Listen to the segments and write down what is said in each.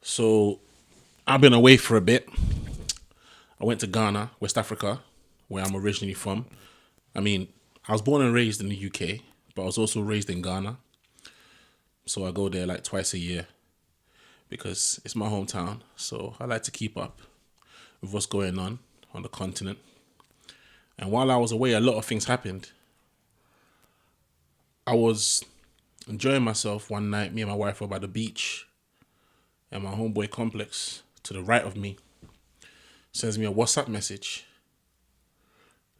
So I've been away for a bit. I went to Ghana, West Africa, where I'm originally from. I mean, I was born and raised in the UK, but I was also raised in Ghana. So I go there like twice a year because it's my hometown. So I like to keep up with what's going on the continent. And while I was away, a lot of things happened. I was enjoying myself one night. Me and my wife were by the beach, and my homeboy Complex, to the right of me, sends me a WhatsApp message.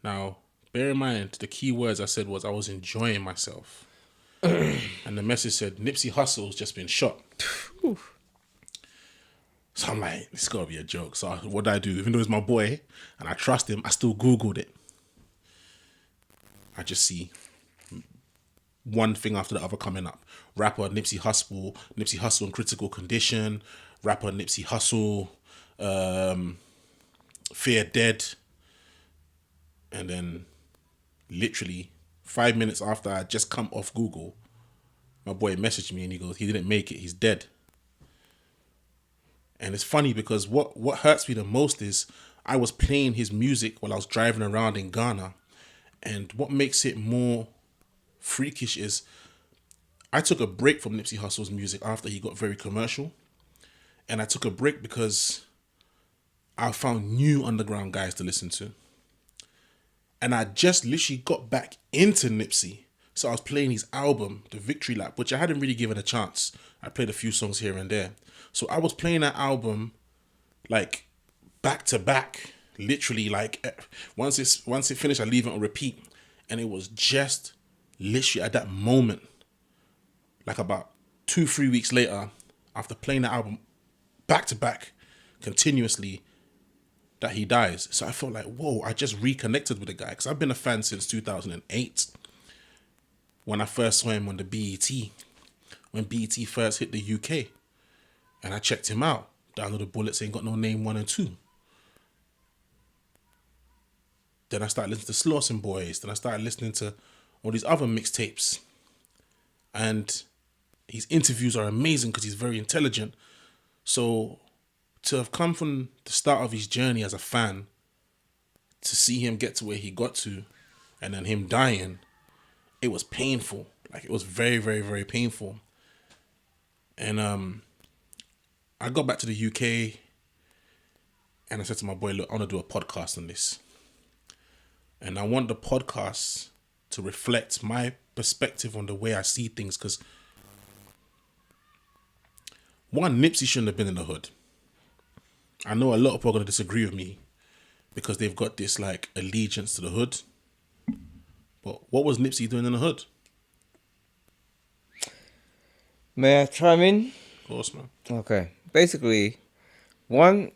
Now, bear in mind, the key words I said was I was enjoying myself. And the message said, Nipsey Hussle's just been shot. So I'm like, this got to be a joke. So what did I do? Even though it's my boy and I trust him, I still Googled it. I just see one thing after the other coming up. Rapper Nipsey Hussle in critical condition. Rapper Nipsey Hussle, fear dead. And then literally 5 minutes after I just come off Google, my boy messaged me and he goes, he didn't make it, he's dead. And it's funny because what hurts me the most is I was playing his music while I was driving around in Ghana. And what makes it more freakish is I took a break from Nipsey Hussle's music after he got very commercial. And I took a break because I found new underground guys to listen to. And I just literally got back into Nipsey. So I was playing his album, The Victory Lap, which I hadn't really given a chance. I played a few songs here and there. So I was playing that album like back to back. Literally, like once it finished, I leave it on repeat. And it was just literally at that moment, like about 2-3 weeks later, after playing the album back to back continuously, that he dies. So I felt like, whoa, I just reconnected with the guy. Because I've been a fan since 2008. When I first saw him on the BET. When BET first hit the UK. And I checked him out. Down to the Bullets Ain't Got No Name 1 and 2. Then I started listening to Slauson Boys. Then I started listening to all these other mixtapes. And his interviews are amazing because he's very intelligent. So to have come from the start of his journey as a fan, to see him get to where he got to, and then him dying, it was painful. Like, it was very, very, very painful. And I got back to the UK and I said to my boy, look, I want to do a podcast on this. And I want the podcast to reflect my perspective on the way I see things. Because one, Nipsey shouldn't have been in the hood. I know a lot of people are going to disagree with me because they've got this like allegiance to the hood. But what was Nipsey doing in the hood? May I chime in? Of course, man. Okay. Basically, one,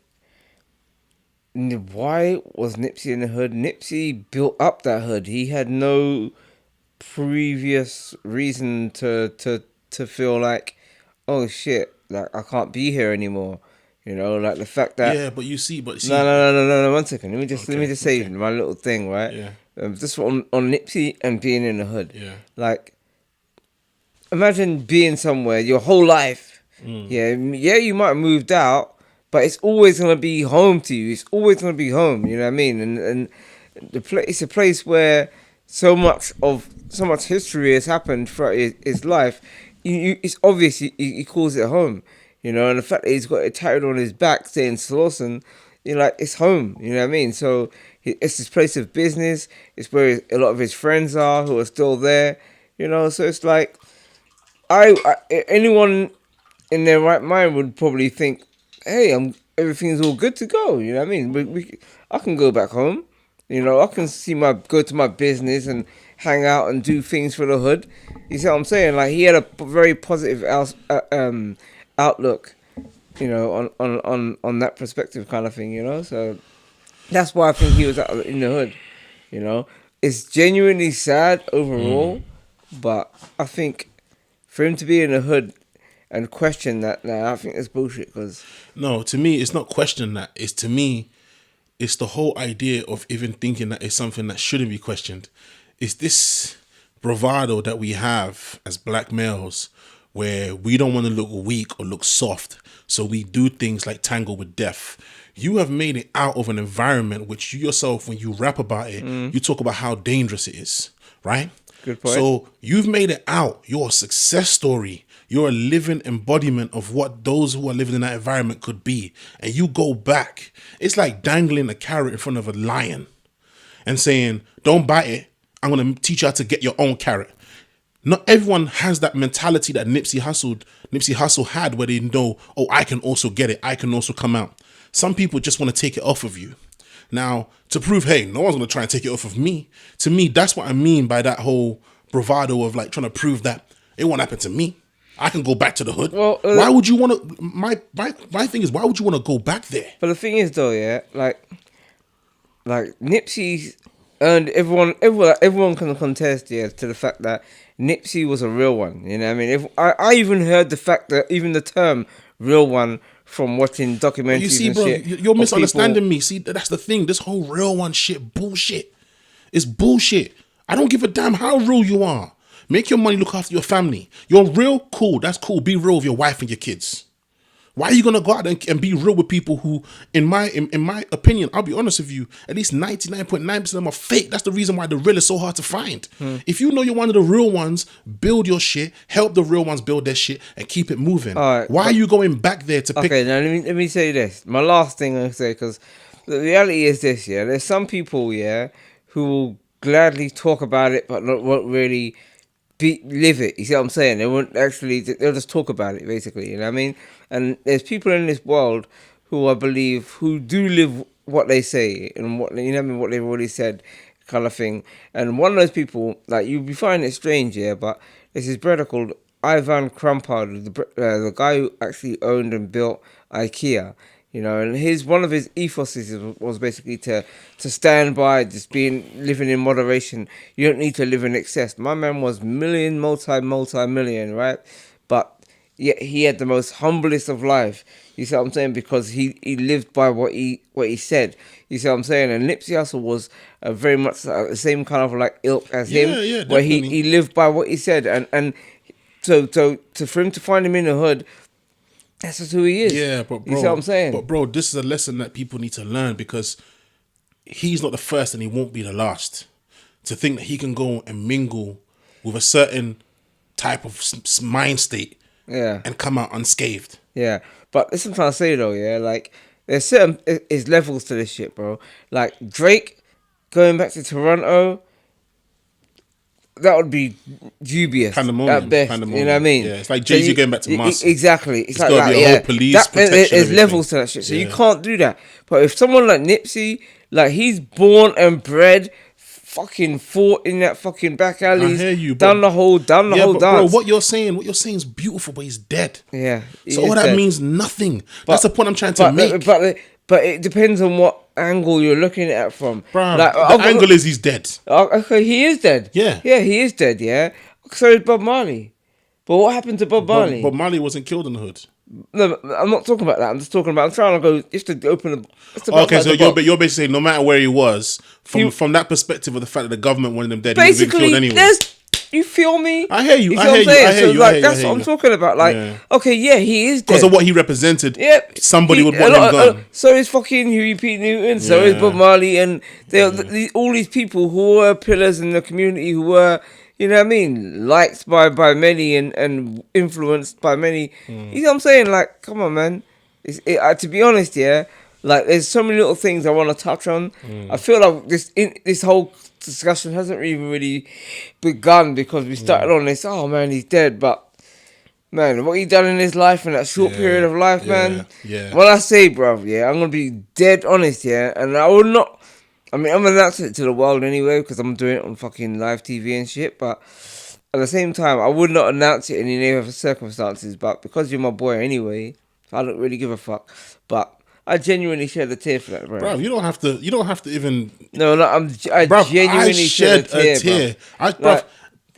why was Nipsey in the hood? Nipsey built up that hood. He had no previous reason to feel like, oh shit, like I can't be here anymore. You know, like the fact that but you see. No. 1 second. Let me just say my little thing, right? Yeah. Just on Nipsey and being in the hood. Yeah. Like, imagine being somewhere your whole life. Yeah, you might have moved out, but it's always gonna be home to you. It's always gonna be home. You know what I mean? And the place, it's a place where so much history has happened throughout his life. It's obvious he calls it home. You know, and the fact that he's got it tatted on his back saying Slauson, you're like, it's home. You know what I mean? So it's his place of business. It's where a lot of his friends are who are still there. You know, so it's like, anyone in their right mind would probably think, hey, everything's all good to go. You know what I mean? I can go back home. You know, I can go to my business and hang out and do things for the hood. You see what I'm saying? Like, he had a very positive outlook, you know, on that perspective kind of thing, you know. So that's why I think he was in the hood. You know, it's genuinely sad overall, but I think for him to be in the hood and question that, I think that's bullshit. Cause no, to me, it's not questioning that. It's the whole idea of even thinking that it's something that shouldn't be questioned. It's this bravado that we have as black males where we don't want to look weak or look soft, so we do things like tangle with death. You have made it out of an environment which you yourself, when you rap about it, you talk about how dangerous it is, right? Good point. So you've made it out. You're a success story. You're a living embodiment of what those who are living in that environment could be. And you go back. It's like dangling a carrot in front of a lion and saying, don't bite it. I'm going to teach you how to get your own carrot. Not everyone has that mentality that Nipsey Hussle had, where they know, oh, I can also get it. I can also come out. Some people just want to take it off of you. Now, to prove, hey, no one's going to try and take it off of me. To me, that's what I mean by that whole bravado of like trying to prove that it won't happen to me. I can go back to the hood. Well, why would you want to? My thing is, why would you want to go back there? But the thing is, though, yeah, like Nipsey earned everyone can contest, yeah, to the fact that Nipsey was a real one. You know what I mean? If I even heard the fact that even the term "real one" from watching documentaries. You see, and bro, shit, you're misunderstanding me. See, that's the thing. This whole real one shit bullshit. It's bullshit. I don't give a damn how real you are. Make your money, look after your family. You're real, cool. That's cool. Be real with your wife and your kids. Why are you gonna go out and be real with people who, in my opinion, I'll be honest with you, at least 99.9% of them are fake. That's the reason why the real is so hard to find. If you know you're one of the real ones, build your shit, help the real ones build their shit, and keep it moving. Why are you going back there to pick? Okay, now let me say this. My last thing I'll say, because the reality is this, yeah. There's some people, yeah, who will gladly talk about it, but won't really live it. You see what I'm saying? They won't actually. They'll just talk about it, basically. You know what I mean? And there's people in this world who I believe who do live what they say and what, you know what I mean, what they've already said, kind of thing. And one of those people, like, you'll be finding it strange, yeah, but there's this brother called Ivan Krampard, the guy who actually owned and built IKEA. You know, and one of his ethoses was basically to stand by, just living in moderation. You don't need to live in excess. My man was multi-million, right? But yet he had the most humblest of life. You see what I'm saying? Because he lived by what he said. You see what I'm saying? And Nipsey Hussle was very much the same kind of like ilk as him, where he lived by what he said. And so for him to find him in the hood, that's just who he is. Yeah, but bro, you see what I'm saying? But bro, this is a lesson that people need to learn, because he's not the first and he won't be the last. To think that he can go and mingle with a certain type of mind state, yeah, and come out unscathed. Yeah, but this is what I'm trying to say though, yeah, like there's certain is levels to this shit, bro. Like Drake going back to Toronto, that would be dubious at best. You know what I mean? Yeah, it's like Jay-Z going back to Moscow. Exactly. It's like got to be a whole police protection. There's levels to that shit, so you can't do that. But if someone like Nipsey, like he's born and bred, fucking fought in that fucking back alleys, down the whole dance. Bro, what you're saying is beautiful, but he's dead. Yeah. So all that means nothing. That's the point I'm trying to make. But it depends on what angle you're looking at from. Bro, like, the angle is he's dead. Okay, he is dead. Yeah. Yeah, he is dead, yeah. So is Bob Marley. But what happened to Bob Marley? Bob Marley wasn't killed in the hood. No, I'm not talking about that. I'm trying to go, just to open the... Okay, so you're basically saying no matter where he was, from that perspective of the fact that the government wanted him dead, he would have been killed anyway. You feel me? I hear you. You I hear you. That's what I'm talking about. Like, okay, yeah, he is dead. Because of what he represented, somebody would want him gone. So is fucking Huey P. Newton, so is Bob Marley, and all these people who were pillars in the community, who were, you know what I mean, liked by many and influenced by many. You know what I'm saying? Like, come on, man. To be honest, yeah, like, there's so many little things I want to touch on. I feel like this whole discussion hasn't even really begun, because we started on this, oh man, he's dead, but man, what he done in his life in that short period of life, man. When I say, bruv, I'm gonna be dead honest, and I will not, I mean, I'm gonna announce it to the world anyway, because I'm doing it on fucking live TV and shit, but at the same time, I would not announce it in any other circumstances, but because you're my boy anyway, I don't really give a fuck. But I genuinely shed a tear for that, bro. You don't have to even. No, I genuinely shed a tear.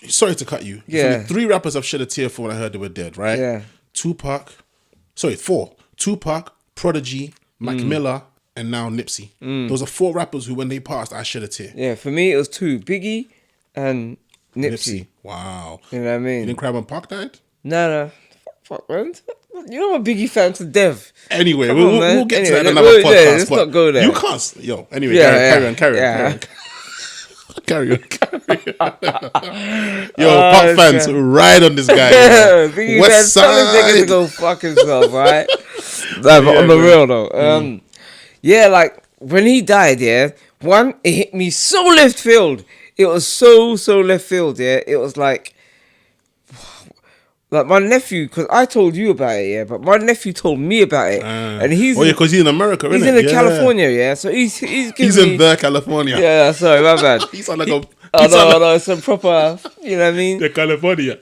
Sorry to cut you. Yeah. 3 rappers I've shed a tear for when I heard they were dead, right? Yeah. 4. Tupac, Prodigy, Mac Miller, and now Nipsey. Those are 4 rappers who, when they passed, I shed a tear. Yeah, for me it was 2, Biggie and Nipsey. Wow. You know what I mean? You didn't cry when Pac died? No. Fuck, man. You know I'm a Biggie fan to death. Anyway, Come on, man. we'll get to Anyway, that in another podcast. let's but not go there. You can't. Yo, anyway, Yeah, carry yeah. on. Carry on. Yo, pop fans, okay. ride on this guy. Biggie West fans, tell this nigga to Side. go fuck himself, right? But Yeah, on the man. real though, yeah, like when he died, yeah, one, it hit me so left field. It was so left field, yeah. It was like my nephew, because I told you about it, yeah, but my nephew told me about it, and he's because he's in America, he's isn't in it? California, yeah. So he's giving He's me, in the California. yeah. Sorry, my bad. He sound like a. Oh no, it's a proper, you know what I mean? The California.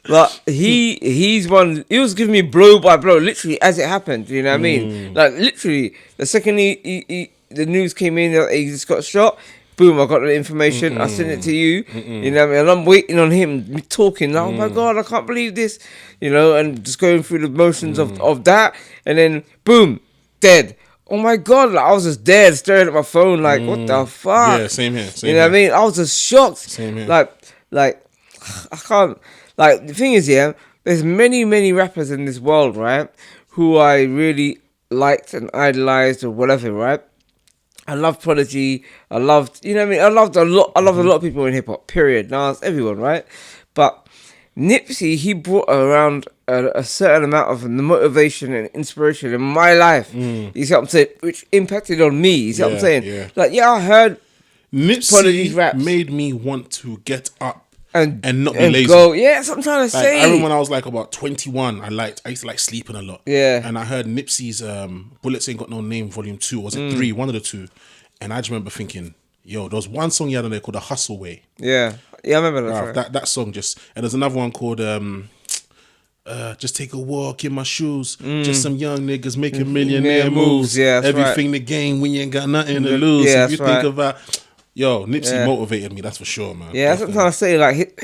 Like he's one. He was giving me blow by blow, literally as it happened. You know what I mean? Like literally, the second the news came in that he just got shot. Boom! I got the information. I sent it to you. You know what I mean? And I'm waiting on him talking. Oh my god! I can't believe this. You know, and just going through the motions of that, and then boom, dead. Oh my god! Like, I was just dead, staring at my phone, like what the fuck? Yeah, same here. You know what I mean? I was just shocked. Same here. Like I can't. Like the thing is, yeah, there's many rappers in this world, right, who I really liked and idolized or whatever, right? I love Prodigy. I loved, you know what I mean? I loved a lot of people in hip hop. Period. Nas, everyone, right? But Nipsey, he brought around a certain amount of motivation and inspiration in my life. You see what I'm saying? Which impacted on me. You see what I'm saying? Yeah. Like, yeah, I heard Prodigy's Nipsey raps. made me want to get up and not be lazy. go. Yeah, that's what I'm trying to Like, say. I remember when I was like about 21, I used to like sleeping a lot. Yeah. And I heard Nipsey's Bullets Ain't Got No Name Volume 2, or was it 3? One of the two. And I just remember thinking, yo, there was one song he had on there called The Hustle Way. Yeah, I remember that. Wow, that song just, and there's another one called Just Take a Walk in My Shoes. Just some young niggas making millionaire moves. Yeah, that's everything the game when you ain't got nothing to lose. Yeah, if you that's think right. about, yo, Nipsey motivated me, that's for sure, man. Yeah, that's what I'm trying to say. Like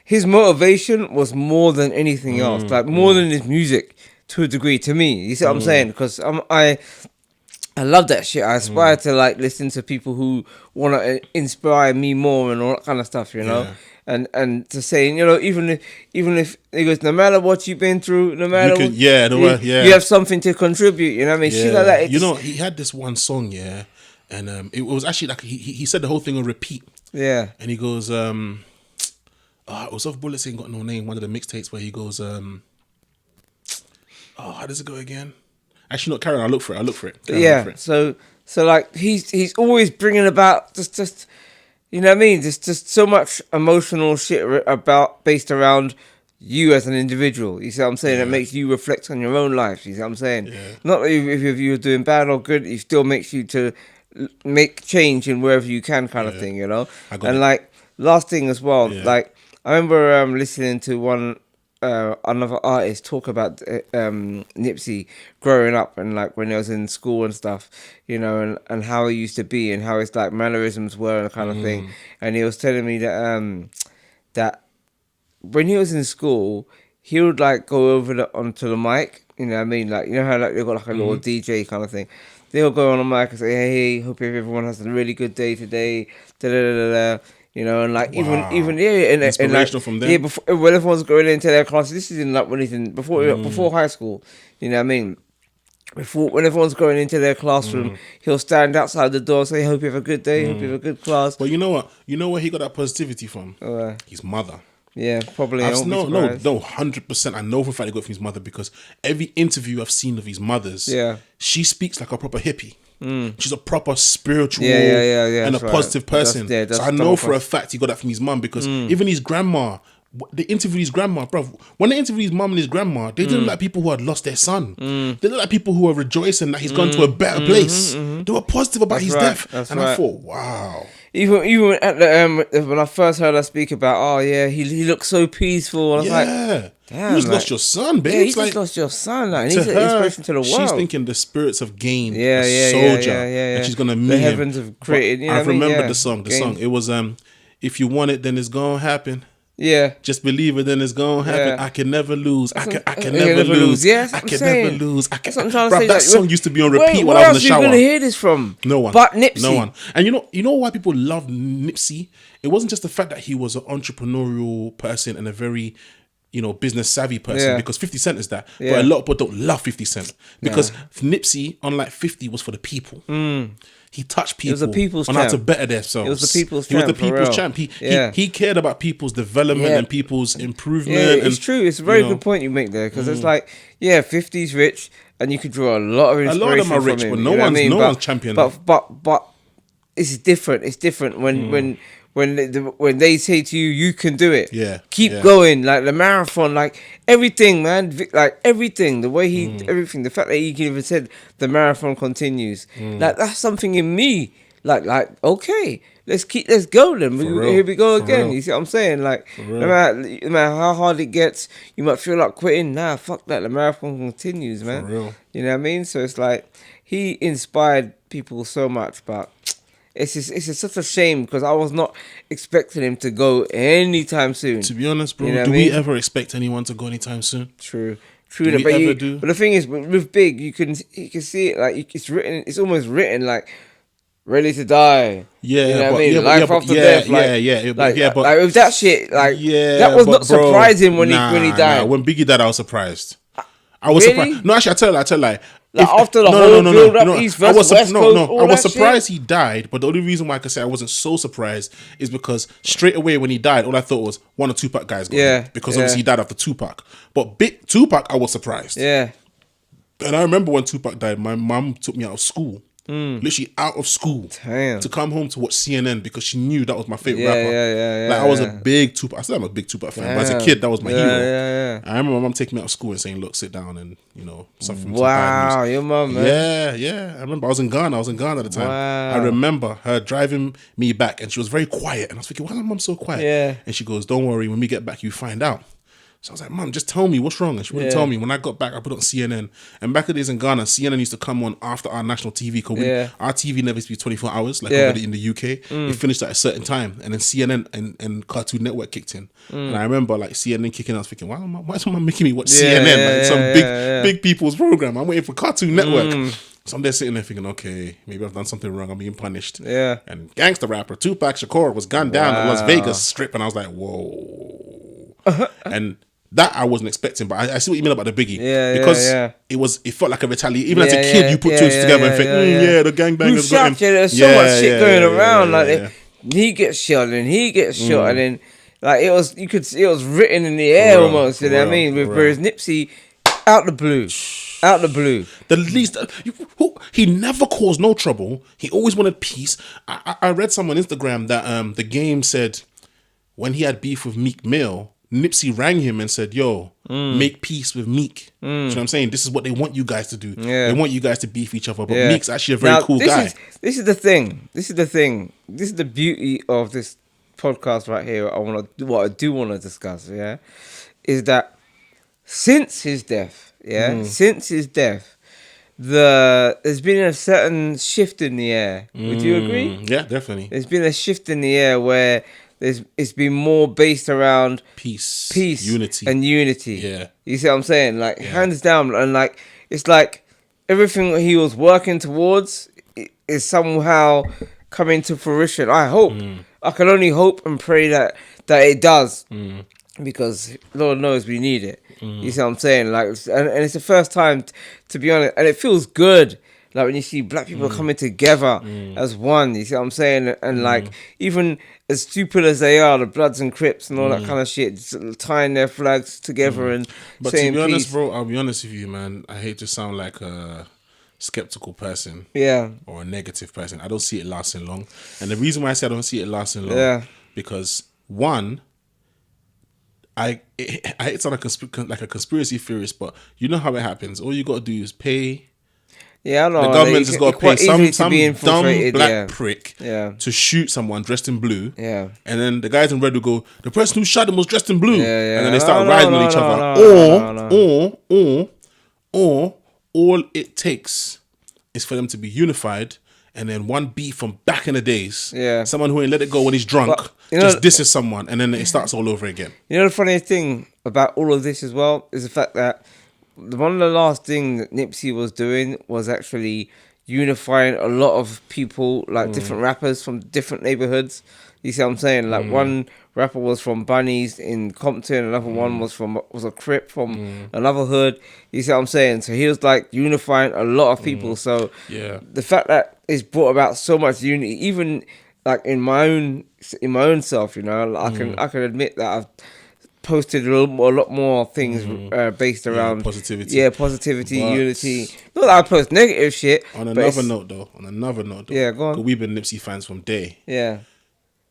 his motivation was more than anything else. Like more than his music, to a degree. To me, you see what I'm saying? Because I love that shit. I aspire to like listen to people who want to inspire me more and all that kind of stuff, you know. Yeah. And to say, you know, even if it goes, no matter what you've been through, no matter you have something to contribute. You know what I mean? Shit like that. You know, he had this one song, yeah, and it was actually like he said the whole thing on repeat. Yeah. And he goes, it was off Bullets Ain't Got No Name, one of the mixtapes where he goes, how does it go again? Actually, not Karen. I'll look for it. Yeah. So like he's always bringing about just you know what I mean? Just so much emotional shit based around you as an individual. You see what I'm saying? It makes you reflect on your own life. You see what I'm saying? Yeah. Not if you're doing bad or good, it still makes you to make change in wherever you can, kind of thing. You know. And like last thing as well, like I remember listening to one. Another artist talk about Nipsey growing up and like when he was in school and stuff, you know, and how he used to be and how his like mannerisms were and kind of thing. And he was telling me that that when he was in school, he would like go over onto the mic, you know what I mean? Like, you know how like they got like a little DJ kind of thing. They'll go on the mic and say, hey, hope everyone has a really good day today. Da da da da. You know, and like even and inspirational like, from them. Yeah, before when everyone's going into their classes, this is in like when he's in before high school. You know what I mean? When everyone's going into their classroom, he'll stand outside the door and say, "Hope you have a good day. Hope you have a good class." But you know what? You know where he got that positivity from? His mother. Yeah, probably. No, 100%. I know for a fact he got it from his mother because every interview I've seen of his mother's, she speaks like a proper hippie. She's a proper spiritual and a positive person. So I know for a fact he got that from his mum because even his grandma, they interviewed his grandma, bro. When they interviewed his mum and his grandma, they didn't look like people who had lost their son. They look like people who were rejoicing that he's gone to a better place. They were positive about his death. I thought, wow. Even at the when I first heard her speak about, he looks so peaceful. I was like, damn, you just lost your son, babe. Yeah, you just lost your son. Like, he's an inspiration to the world. She's thinking the spirits of gain, soldier, and she's gonna meet the him. heavens have created. You know I remember the Gain. song. It was If you want it, then it's gonna happen. Yeah. Just believe it, then it's gonna happen. Yeah. I can never lose. I can Yeah, never lose. Yeah, that's I what I'm can saying. never lose. That's what I'm trying to Bruv, say. that like, song used to be on repeat while where I was in else the shower. are you gonna hear this from? No one. But Nipsey. No one. And you know why people love Nipsey? It wasn't just the fact that he was an entrepreneurial person and a very, business savvy person, Yeah. because 50 Cent is that. Yeah. But a lot of people don't love 50 Cent because Nipsey, unlike 50, was for the people. He touched people was a people's on how to champ. better themselves. It was the people's He was the champ, for people's real. champ. Yeah. He cared about people's development Yeah. and people's improvement. Yeah, it's and, true. It's a very good point you make there, because it's like, 50's rich, and you could draw a lot of inspiration. A lot of them are from rich, him, but you no know what I one's mean? no one's champion. But it's different. It's different when they say to you, you can do it. Yeah, Keep yeah. going. Like the marathon, like everything, man. Like everything. The way he, everything. The fact that he even said the marathon continues. Like that's something in me. Like okay, let's go then. real. Here we go For again. real. You see what I'm saying? Like real. no matter how hard it gets, you might feel like quitting. Nah, fuck that. The marathon continues, man. For real. You know what I mean? So it's like he inspired people so much, but it's just such a shame, because I was not expecting him to go anytime soon. To be honest, bro, You know what do I we mean? ever expect anyone to go anytime soon? True. Do we ever do? But the thing is, with Big, you can see it like it's written. It's almost written like ready to die. Yeah, you know what but- I mean? yeah, but- Life yeah, but- after yeah, death. Like, yeah, yeah, but- like, yeah, but- like with that shit, like Yeah, that was but not bro, surprising when he died. Nah. When Biggie died, I was surprised. I was Really? surprised. No, actually, I tell you, Like, after the whole build-up, East I was versus West Coast, all I was that surprised he died, but the only reason why I could say I wasn't so surprised is because straight away when he died, all I thought was one or Tupac guys got Yeah, him, because yeah. obviously he died after Tupac. But Big Tupac, I was surprised. Yeah. And I remember when Tupac died, my mum took me out of school. Literally out of school. Damn. To come home to watch CNN, because she knew that was my favorite Yeah, rapper. yeah, Like I was yeah. a big Tupac. I still am a big Tupac fan, but as a Damn. kid, that was my Yeah, hero. yeah. I remember my mum taking me out of school and saying, "Look, sit down and suffer from some Wow, bad news." your mum, man. Yeah. I remember I was in Ghana. at the time. Wow. I remember her driving me back, and she was very quiet. And I was thinking, why is my mum so quiet? Yeah. And she goes, "Don't worry. When we get back, you find out." So I was like, "Mum, just tell me what's wrong." And she wouldn't Yeah. tell me. When I got back, I put it on CNN. And back in the days in Ghana, CNN used to come on after our national TV, because Yeah. our TV never used to be 24 hours like Yeah. over in the UK. It finished at a certain time, and then CNN and Cartoon Network kicked in. And I remember like CNN kicking in. I was thinking, why is my mum making me watch CNN? Like some big people's program. I'm waiting for Cartoon Network. So I'm there sitting there thinking, okay, maybe I've done something wrong. I'm being punished. Yeah. And gangster rapper Tupac Shakur was gunned down at Las Vegas Strip, and I was like, whoa. And that I wasn't expecting, but I see what you mean about the Biggie. Because it felt like a retaliation. Even as a kid, you put two together and think, the gangbangers got him. There's so much shit going around. He gets shot and he gets shot, and then like it was written in the air real, almost. You for know what I real, mean? for Whereas Nipsey, out the blue. The least he never caused no trouble. He always wanted peace. I read somewhere on Instagram that the game said when he had beef with Meek Mill, Nipsey rang him and said, "Yo, make peace with Meek." You know what I'm saying? This is what they want you guys to do. Yeah. They want you guys to beef each other. But Meek's actually a very cool guy. This is the thing. This is the beauty of this podcast right here. What I do want to discuss, is that since his death, there's been a certain shift in the air. Would you agree? Yeah, definitely. There's been a shift in the air where it's been more based around Peace, unity. Yeah. You see what I'm saying? Like hands down, and like it's like everything that he was working towards is somehow coming to fruition. I hope. I can only hope and pray that it does, because Lord knows we need it. You see what I'm saying? Like, and it's the first time, to be honest, and it feels good. Like when you see black people coming together as one, you see what I'm saying? And like, even as stupid as they are, the Bloods and Crips and all that kind of shit, just tying their flags together and But saying to be honest, peace. bro, I'll be honest with you, man. I hate to sound like a skeptical person. Yeah. Or a negative person. I don't see it lasting long. And the reason why I say I don't see it lasting long, because one, I hate to sound like a conspiracy theorist, but you know how it happens. All you got to do is pay. Yeah, I know. The government's just got to pay some dumb black prick to shoot someone dressed in blue. Yeah. And then the guys in red will go, the person who shot him was dressed in blue. Yeah. And then they start riding on each other. Or all it takes is for them to be unified and then one beat from back in the days. Yeah. Someone who ain't let it go when he's drunk, But, you know- just disses someone, and then it starts all over again. You know the funny thing about all of this as well is the fact that one of the last things that Nipsey was doing was actually unifying a lot of people, like different rappers from different neighborhoods. You see what I'm saying? Like one rapper was from Bunnies in Compton, another one was a Crip from another hood. You see what I'm saying? So he was like unifying a lot of people. So Yeah. the fact that it's brought about so much unity, even like in my own self, you know, I can admit that I've posted a lot more things based around positivity. Yeah, positivity, But- unity. Not that I post negative shit. On but another it's- note, though, Yeah, go on. 'cause we've been Nipsey fans from day. Yeah.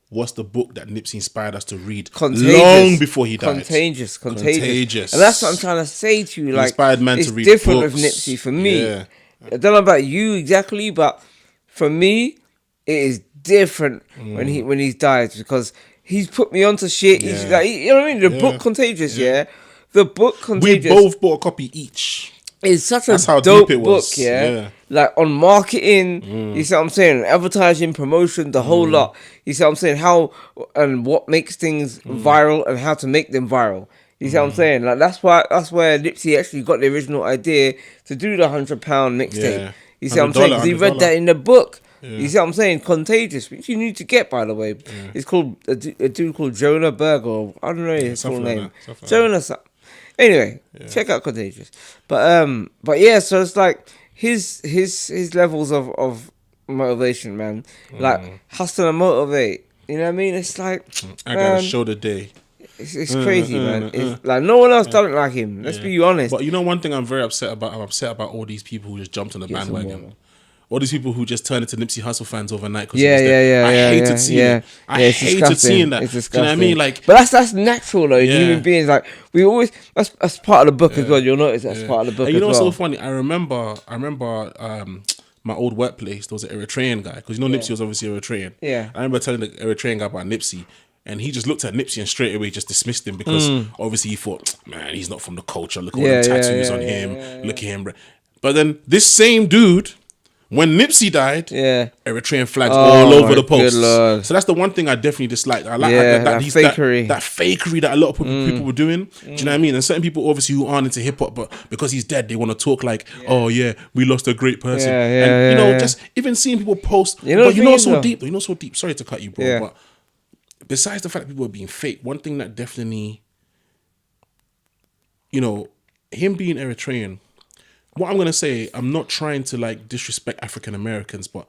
What's the book that Nipsey inspired us to read Contagious. long before he died? Contagious. Contagious. And that's what I'm trying to say to you. Like, inspired man to it's read different books. with Nipsey for me. Yeah. I don't know about you exactly, but for me, it is different when he's died because he's put me onto shit. He's Yeah. like, you know what I mean? The Yeah. book Contagious, yeah. The book We Contagious both bought a copy each. is such a That's how dope deep it was. book, yeah? Yeah. Like on marketing, you see what I'm saying? Advertising, promotion, the whole lot. You see what I'm saying? How and what makes things viral and how to make them viral. You see what I'm saying? Like that's where Nipsey actually got the original idea to do the £100 mixtape. Yeah. You see what I'm saying? Because he read that in the book. Yeah. You see what I'm saying? Contagious, which you need to get, by the way. It's called a dude called Jonah Berg, or I don't know his full something like name. that, something like Jonah something. Anyway, check out Contagious. But yeah, so it's like his levels of motivation, man. Like hustle and motivate. You know what I mean? It's like I man, gotta show the day. it's crazy, man. It's like no one else done it like him. Let's be honest. But you know, one thing I'm very upset about. I'm upset about all these people who just jumped on the Get some bandwagon. more. All these people who just turned into Nipsey Hussle fans overnight. Cause Yeah, he was there. I hated yeah, seeing yeah. it. I Yeah, it's hated disgusting. seeing that. It's Do you disgusting. know what I mean? Like, but that's natural though. Yeah. Human beings, like we always that's part of the book as well. You'll notice that's part of the book and you know as what's well. so funny? I remember my old workplace. There was an Eritrean guy because you know Nipsey was obviously Eritrean. Yeah. I remember telling the Eritrean guy about Nipsey. And he just looked at Nipsey and straight away just dismissed him because obviously he thought, man, he's not from the culture. Look at all Yeah, the yeah, tattoos yeah, on yeah, him. yeah, Look at him. But then this same dude, when Nipsey died, Yeah. Eritrean flags Oh, all over my the posts. good Lord. So that's the one thing I definitely dislike. I like Yeah, that that fakery. that fakery that a lot of people were doing. Do you know what I mean? And certain people obviously who aren't into hip hop, but because he's dead, they want to talk like, oh yeah, we lost a great person. Yeah, and you know, yeah. just even seeing people post, You know but the you thing know is, so though? deep. You know so deep. Sorry to cut you, bro, Yeah. but besides the fact that people are being fake, one thing that definitely, you know, him being Eritrean, what I'm gonna say, I'm not trying to like disrespect African Americans, but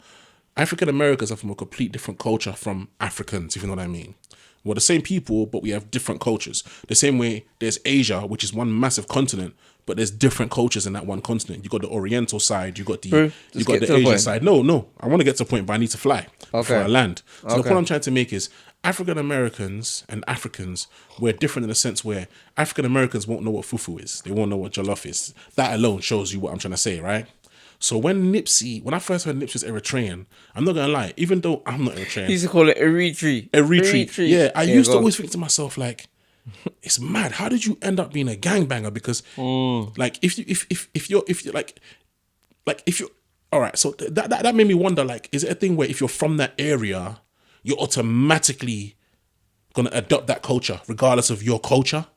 African Americans are from a complete different culture from Africans, if you know what I mean. We're the same people, but we have different cultures. The same way there's Asia, which is one massive continent, but there's different cultures in that one continent. You got the Oriental side, you got the True. you Just got get the to the Asian point. side. No, I want to get to a point, but I need to fly before Okay. I land. So the Okay. point I'm trying to make is African Americans and Africans, we're different in the sense where African Americans won't know what fufu is. They won't know what jollof is. That alone shows you what I'm trying to say, right? So when I first heard Nipsey was Eritrean, I'm not gonna lie, even though I'm not Eritrean, He used to call it Eritrea. Eritrea. Yeah, I used to go on. always think to myself like, it's mad. How did you end up being a gangbanger? Because like if you're all right. So that made me wonder. Like, is it a thing where if you're from that area, you're automatically gonna adopt that culture regardless of your culture?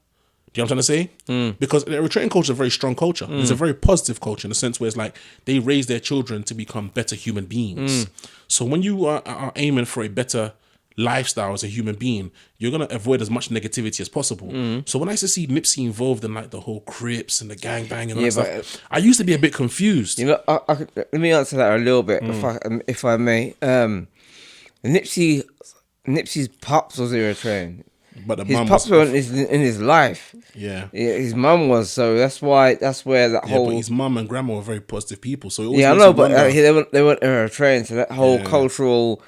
Do you know what I'm trying to say? Because the Eritrean culture is a very strong culture. It's a very positive culture in the sense where it's like they raise their children to become better human beings. So when you are aiming for a better lifestyle as a human being, you're going to avoid as much negativity as possible. So when I used to see Nipsey involved in like the whole Crips and the gangbang and all that stuff, I used to be a bit confused. You know, let me answer that a little bit, if I may. Nipsey's pops was Eritrean. But the His mum pops was, weren't in his life. yeah. His mum was, so that's where that Yeah, whole. but his mum and grandma were very positive people. So it always Yeah, I makes know, you but wonder- they weren't Eritrean, so that whole Yeah. cultural,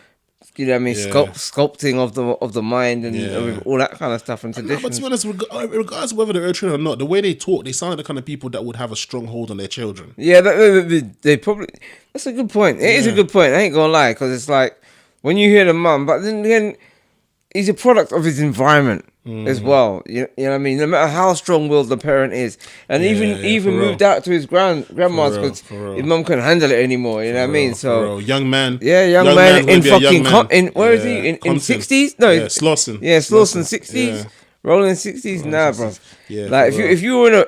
you know what I mean, Yeah. sculpting of the mind and Yeah. all that kind of stuff and No, traditions. but to be honest, regardless of whether they're Eritrean or not, the way they talk, they sound like the kind of people that would have a strong hold on their children. Yeah, they probably. That's a good point. It is a good point. I ain't gonna lie, because it's like when you hear the mum, but then again, he's a product of his environment. as well. You know what I mean? No matter how strong-willed the parent is, and even for moved real. out to his grandma's because for real. his mum couldn't handle it anymore. You know what I mean? For So real. Young man. yeah, young man's man gonna in be a young fucking man. in where is he in Compton. 60s? No, Yeah, Slauson. yeah, Slauson Slauson. 60s. Yeah. Rolling 60s, nah, bro. Yeah, Like for real.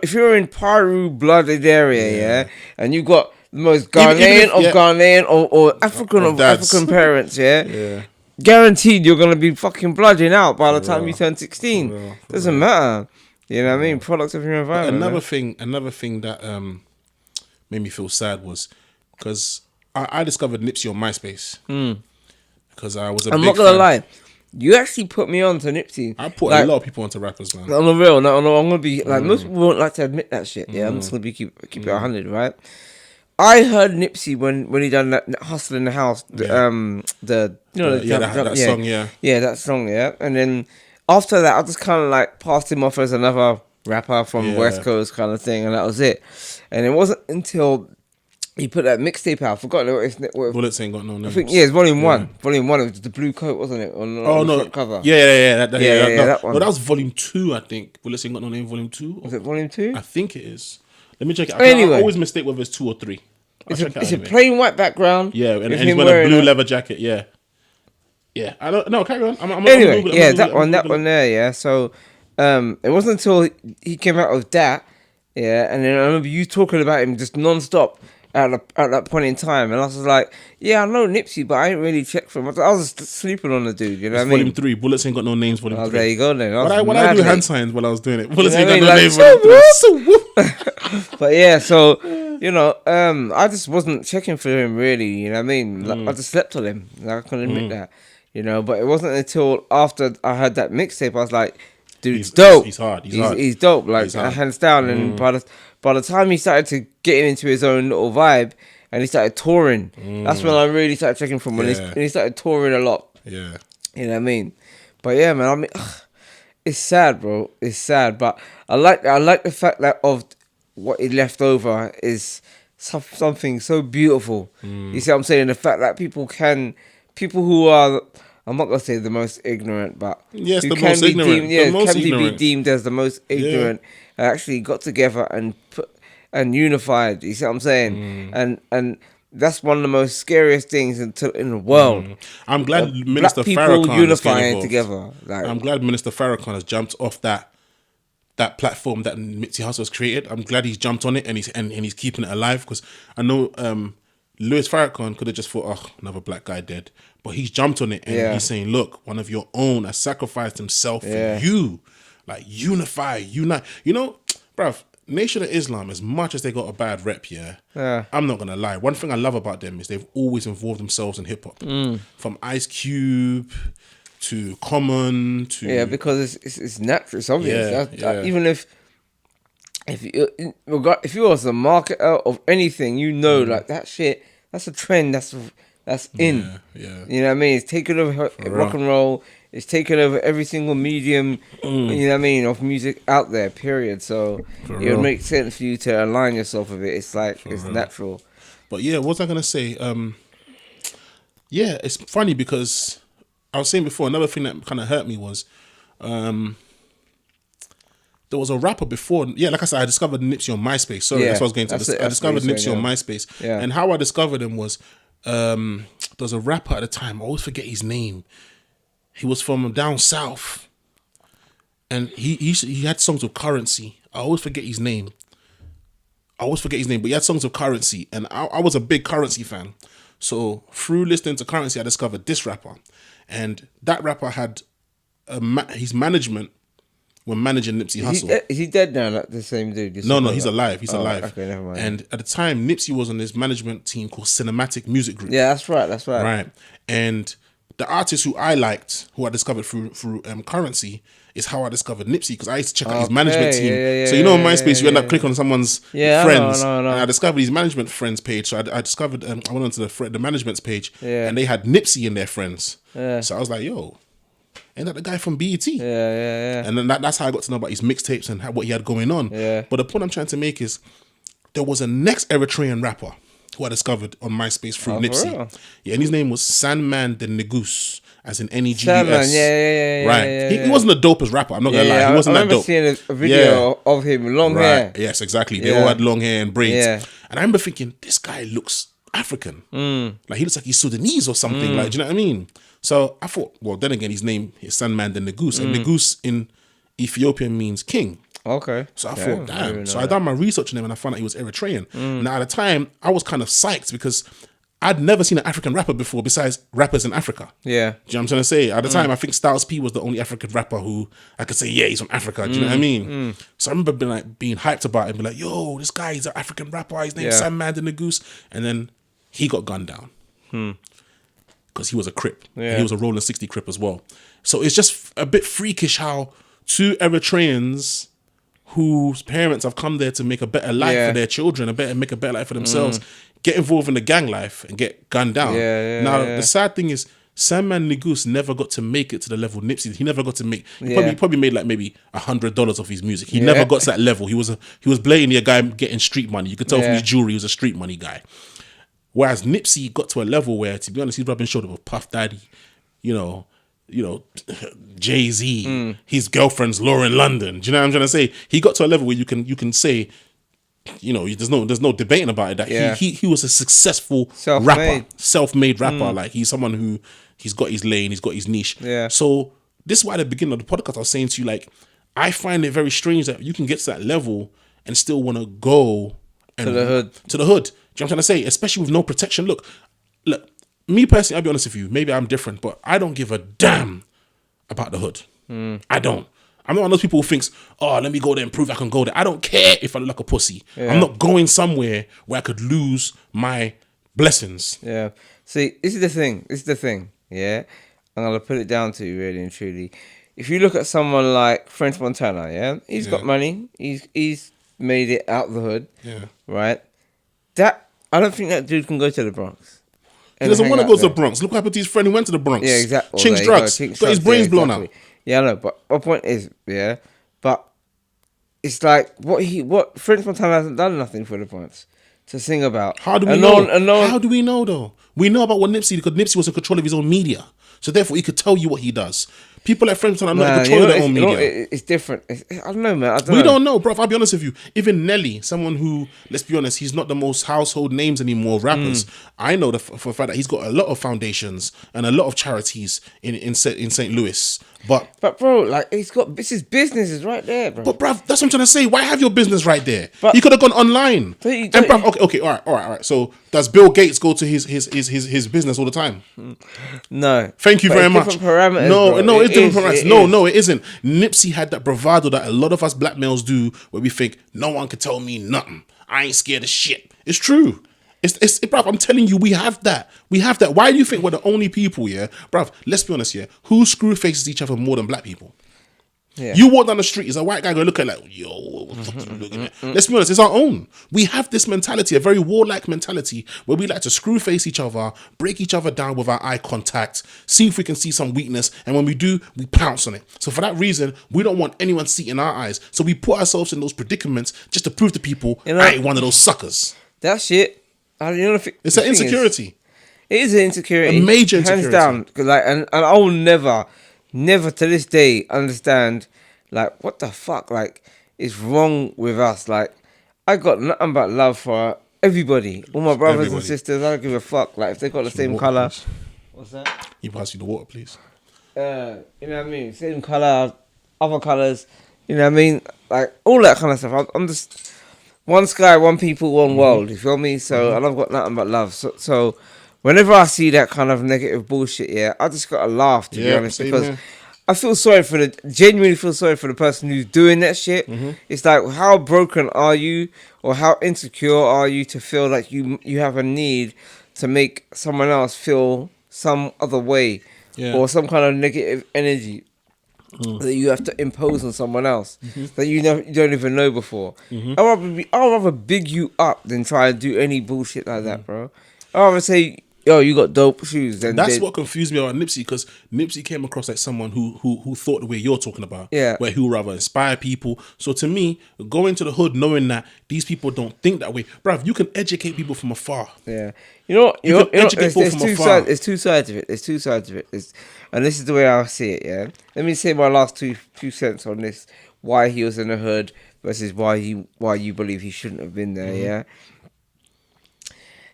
if you were in Paru blooded area, yeah, and you got the most Even Ghanaian if- of yeah. Ghanaian or African Of of dads. African parents, yeah, Yeah. guaranteed you're gonna be fucking blooding out by the For time real. you turn 16. For real. For Doesn't real. matter. You know what I mean? Products of your environment. Another thing that made me feel sad was because I discovered Nipsey on MySpace because I was a I'm big not gonna fan. lie. You actually put me on to Nipsey. I put Like, a lot of people onto rappers, man. on the real, no, I'm gonna be like most people won't like to admit that shit. Yeah, I'm just gonna be keep it 100, right? I heard Nipsey when he done that Hustle in the House, the That song, yeah. yeah, that song, yeah. And then after that, I just kind of like passed him off as another rapper from Yeah. West Coast kind of thing, and that was it. And it wasn't until he put that mixtape out. I forgot what Bullets ain't got no name. I think it's volume one. Volume one. It was the blue coat, wasn't it? On Oh the no! front cover. Yeah. That one. No, that was volume 2, I think. Bullets ain't got no name. Volume 2. Was it volume 2? I think it is. Let me check it. Anyway. I always mistake whether it's 2 or 3. It's a plain white background. Yeah, and with he's him wearing a wearing blue leather jacket. Yeah. I don't know. Carry on. Anyway, I'm yeah, Google that it. one there, yeah. So, it wasn't until he came out with that, yeah, and then I remember you talking about him just non-stop at that point in time, and I was like, yeah, I know Nipsey, but I ain't really checked for him. I was just sleeping on the dude, you know what I mean? Volume 3. Bullets ain't got no names. Volume Oh, 3. there you go then. What I do hand signs while I was doing it. Bullets You know ain't what got I no mean? names. Like, Volume 3. But yeah, so you know, I just wasn't checking for him really. You know what I mean? Like, I just slept on him. Like, I can admit that. You know, but it wasn't until after I heard that mixtape I was like, dude's dope. He's hard. He's dope. Like He's hard. hands down. And by the time he started to get into his own little vibe and he started touring, that's when I really started checking for him. When he started touring a lot. Yeah. You know what I mean? But yeah, man. I mean, it's sad, bro. It's sad, but I like the fact that of what he left over is something so beautiful. You see what I'm saying? The fact that people who are, I'm not gonna say the most ignorant, but Yes, who the can most be ignorant. deemed, yeah, The most can be ignorant. deemed as the most ignorant, actually got together and unified. You see what I'm saying? And that's one of the most scariest things in the world. I'm glad Minister Black people Farrakhan is getting unifying involved. together. Like, I'm glad Minister Farrakhan has jumped off that platform that Nipsey Hussle has created. I'm glad he's jumped on it and he's keeping it alive, because I know Louis Farrakhan could have just thought, oh, another black guy dead, but he's jumped on it and he's saying, look, one of your own has sacrificed himself for you. Like, unite. You know, bruv, Nation of Islam, as much as they got a bad rep, I'm not gonna lie. One thing I love about them is they've always involved themselves in hip hop, from Ice Cube to Common to because it's natural. It's obvious. Yeah. Even if you was a marketer of anything, you know, like that shit. That's a trend. That's in. Yeah. You know what I mean? It's taken over rock and roll. It's taken over every single medium. You know what I mean, of music out there. Period. So it would make sense for you to align yourself with it. It's like it's natural. But yeah, what was I gonna say? Yeah, it's funny because I was saying before, another thing that kind of hurt me was there was a rapper before. Yeah, like I said, I discovered Nipsey on MySpace. Sorry, that's what I was going to. I discovered Nipsey on MySpace. Yeah. And how I discovered him was there was a rapper at the time. I always forget his name. He was from down south, and he had songs with Currency. I always forget his name. But he had songs with Currency, and I was a big Currency fan. So through listening to Currency, I discovered this rapper, and that rapper had his management were managing Nipsey Hussle. Is he dead now? Like the same dude? No, he's alive. He's alive. Okay, never mind. And at the time, Nipsey was on this management team called Cinematic Music Group. Yeah, that's right. Right. And the artist who I liked, who I discovered through Currency, is how I discovered Nipsey, because I used to check out his management team. So you know, on MySpace, you end up clicking on someone's friends. No. And I discovered his management friends page. So I discovered, I went onto the management's page, Yeah. and they had Nipsey in their friends. Yeah. So I was like, yo, ain't that the guy from BET? Yeah. And then that's how I got to know about his mixtapes and what he had going on. Yeah. But the point I'm trying to make is there was a next Eritrean rapper who I discovered on MySpace through Oh, for Nipsey. real? Yeah, and his name was Sandman the Negus, as in Negus. Sandman, yeah, Right. yeah, He yeah. wasn't a dope as rapper. I'm not gonna lie. Yeah, He wasn't I that remember dope. seeing a video of him, long hair. Yes, exactly. They Yeah. all had long hair and braids. Yeah. And I remember thinking, this guy looks African. Like he looks like he's Sudanese or something. Like, do you know what I mean? So I thought, well, then again, his name is Sandman the Negus, and Negus in Ethiopian means king. Okay. So I Yeah, thought, didn't damn. know So I that. done my research on him and I found out he was Eritrean. Now at the time, I was kind of psyched because I'd never seen an African rapper before besides rappers in Africa. Yeah. Do you know what I'm trying to say? At the time, I think Styles P was the only African rapper who I could say, yeah, he's from Africa. Do you know what I mean? So I remember being hyped about it and be like, yo, this guy is an African rapper. His name's Yeah. Sandman the Negus. And then he got gunned down because he was a Crip. And Yeah. he was a Rolling 60 Crip as well. So it's just a bit freakish how two Eritreans whose parents have come there to make a better life Yeah. for their children, make a better life for themselves, get involved in the gang life and get gunned down. Now, the sad thing is, Sandman Negus never got to make it to the level Nipsey. He never got to make. He probably made like maybe $100 off his music. He never got to that level. He was blatantly a guy getting street money. You could tell from his jewelry he was a street money guy. Whereas Nipsey got to a level where, to be honest, he's rubbing shoulder with Puff Daddy, you know, Jay-Z, his girlfriend's Lauren London. Do you know what I'm trying to say? He got to a level where you can say, there's no debating about it. That he was a successful rapper, self-made rapper. Like he's someone who he's got his lane, he's got his niche. Yeah. So this is why at the beginning of the podcast I was saying to you, like, I find it very strange that you can get to that level and still want to go To the hood. To the hood. Do you know what I'm trying to say? Especially with no protection. Look, me personally, I'll be honest with you. Maybe I'm different, but I don't give a damn about the hood. I don't. I'm not one of those people who thinks, oh, let me go there and prove I can go there. I don't care if I look like a pussy. I'm not going somewhere where I could lose my blessings. Yeah. See, this is the thing. Yeah. I'm gonna put it down to you really and truly. If you look at someone like French Montana, yeah, he's got money. He's made it out of the hood. Yeah. Right. That I don't think that dude can go to the Bronx. He doesn't want to go to the Bronx. Look what happened to his friend who went to the Bronx. Yeah, exactly. Chinks drugs. Got his brains blown out. Yeah, I know. But my point is, but it's like what French Montana hasn't done nothing for the Bronx to sing about. How do we know? How do we know though? We know about what Nipsey, because Nipsey was in control of his own media. So therefore he could tell you what he does. People like French Montana are not in control of their own media. It's different. I don't know, man. We don't know, bro. I'll be honest with you. Even Nelly, someone who, let's be honest, he's not the most household names anymore, rappers. I know for a fact that he's got a lot of foundations and a lot of charities in St. Louis. But bro, like this is businesses right there, bro. But bruv, that's what I'm trying to say. Why have your business right there? But he could have gone online. Don't And bruv, okay, all right. So does Bill Gates go to his business all the time? No. Thank you very much. Parameters, No, it's different parameters. No, it isn't. Nipsey had that bravado that a lot of us black males do, where we think no one can tell me nothing. I ain't scared of shit. It's true. It's bruv, I'm telling you, we have that. Why do you think we're the only people, yeah? Bruv, let's be honest, yeah. Who screw faces each other more than black people? Yeah. You walk down the street, is a white guy going to look at like, yo, what the fuck are you looking at? Let's be honest, it's our own. We have this mentality, a very warlike mentality, where we like to screw face each other, break each other down with our eye contact, see if we can see some weakness, and when we do, we pounce on it. So for that reason, we don't want anyone seeing our eyes. So we put ourselves in those predicaments just to prove to people, I ain't one of those suckers. That shit. It's an insecurity. It is an insecurity. A major insecurity. Hands down. Cause and I will never to this day understand, like, what the fuck, like, is wrong with us. Like, I got nothing but love for everybody. All my brothers and sisters, I don't give a fuck. Like, if they got the same colour. What's that? You pass you the water, please. You know what I mean? Same colour, other colours. You know what I mean? Like, all that kind of stuff. I'm just... one sky, one people, one world. You feel me? So, and I've got nothing but love. So whenever I see that kind of negative bullshit, I just gotta laugh, to be honest, because I genuinely feel sorry for the person who's doing that shit. It's like, how broken are you, or how insecure are you to feel like you have a need to make someone else feel some other way, or some kind of negative energy that you have to impose on someone else that you don't even know before. I'd rather big you up than try and do any bullshit like that, bro. I'd rather say, yo, you got dope shoes. And That's what confused me about Nipsey, because Nipsey came across like someone who thought the way you're talking about. Yeah. Where he would rather inspire people. So to me, going to the hood knowing that these people don't think that way, bruv, you can educate people from afar. Yeah, there's two afar. sides. There's two sides of it. There's two sides of it. And this is the way I see it. Yeah. Let me say my last two cents on this: why he was in the hood versus why you believe he shouldn't have been there. Yeah.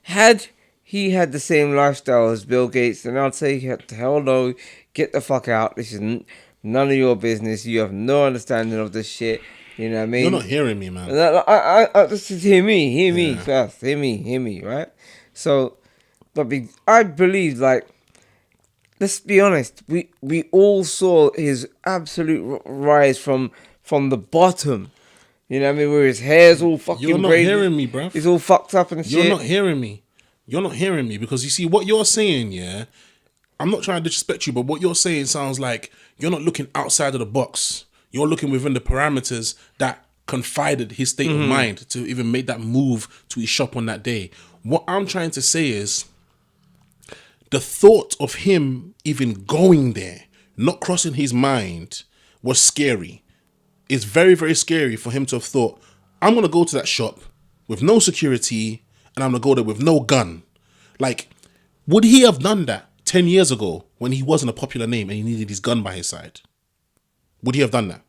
Had he had the same lifestyle as Bill Gates, then I'd say, hell no, get the fuck out. This is none of your business. You have no understanding of this shit. You know what I mean? You're not hearing me, man. I just hear me first. Hear me, right? So, I believe, like, let's be honest. We all saw his absolute rise from the bottom. You know what I mean? Where his hair's all fucking You're not crazy. hearing me, bruv. He's all fucked up and shit. You're not hearing me. You're not hearing me, because you see what you're saying, yeah? I'm not trying to disrespect you, but what you're saying sounds like you're not looking outside of the box. You're looking within the parameters that confided his state of mind to even make that move to his shop on that day. What I'm trying to say is the thought of him even going there, not crossing his mind, was scary. It's very, very scary for him to have thought, I'm going to go to that shop with no security and I'm going to go there with no gun. Like, would he have done that 10 years ago when he wasn't a popular name and he needed his gun by his side? Would he have done that?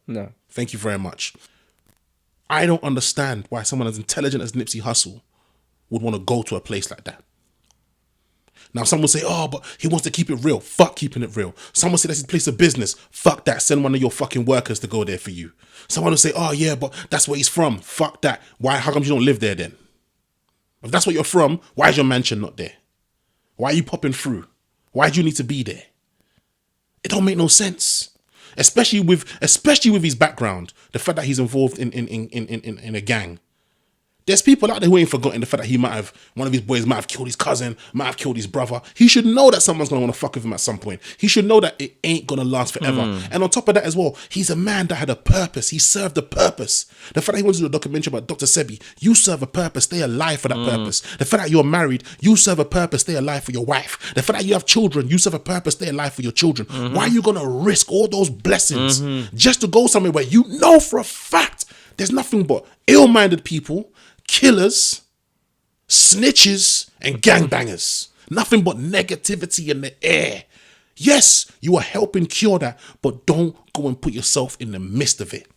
No. Thank you very much. I don't understand why someone as intelligent as Nipsey Hussle would want to go to a place like that. Now, some will say, oh, but he wants to keep it real. Fuck keeping it real. Someone say that's his place of business. Fuck that. Send one of your fucking workers to go there for you. Someone will say, oh, yeah, but that's where he's from. Fuck that. Why? How come you don't live there then? If that's where you're from, why is your mansion not there? Why are you popping through? Why do you need to be there? It don't make no sense. Especially with his background, the fact that he's involved in a gang. There's people out there who ain't forgotten the fact that one of his boys might have killed his cousin, might have killed his brother. He should know that someone's going to want to fuck with him at some point. He should know that it ain't going to last forever. And on top of that as well, he's a man that had a purpose. He served a purpose. The fact that he wants to do a documentary about Dr. Sebi, you serve a purpose, stay alive for that purpose. The fact that you're married, you serve a purpose, stay alive for your wife. The fact that you have children, you serve a purpose, stay alive for your children. Why are you going to risk all those blessings just to go somewhere where you know for a fact there's nothing but ill-minded people, killers, snitches, and gangbangers? Nothing but negativity in the air. Yes, you are helping cure that, but don't go and put yourself in the midst of it.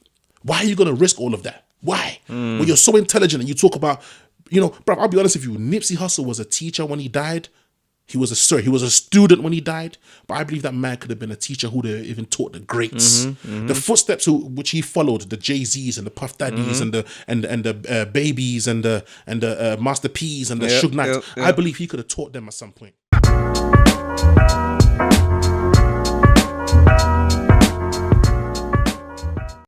Why are you going to risk all of that? Why? When you're so intelligent and you talk about, bro, I'll be honest with you, Nipsey Hussle was a teacher when he died. He was a student when he died, but I believe that man could have been a teacher who would have even taught the greats. The footsteps which he followed, the Jay-Z's and the Puff Daddies and the Babies and the Master P's and the Suge Knights, I believe he could have taught them at some point.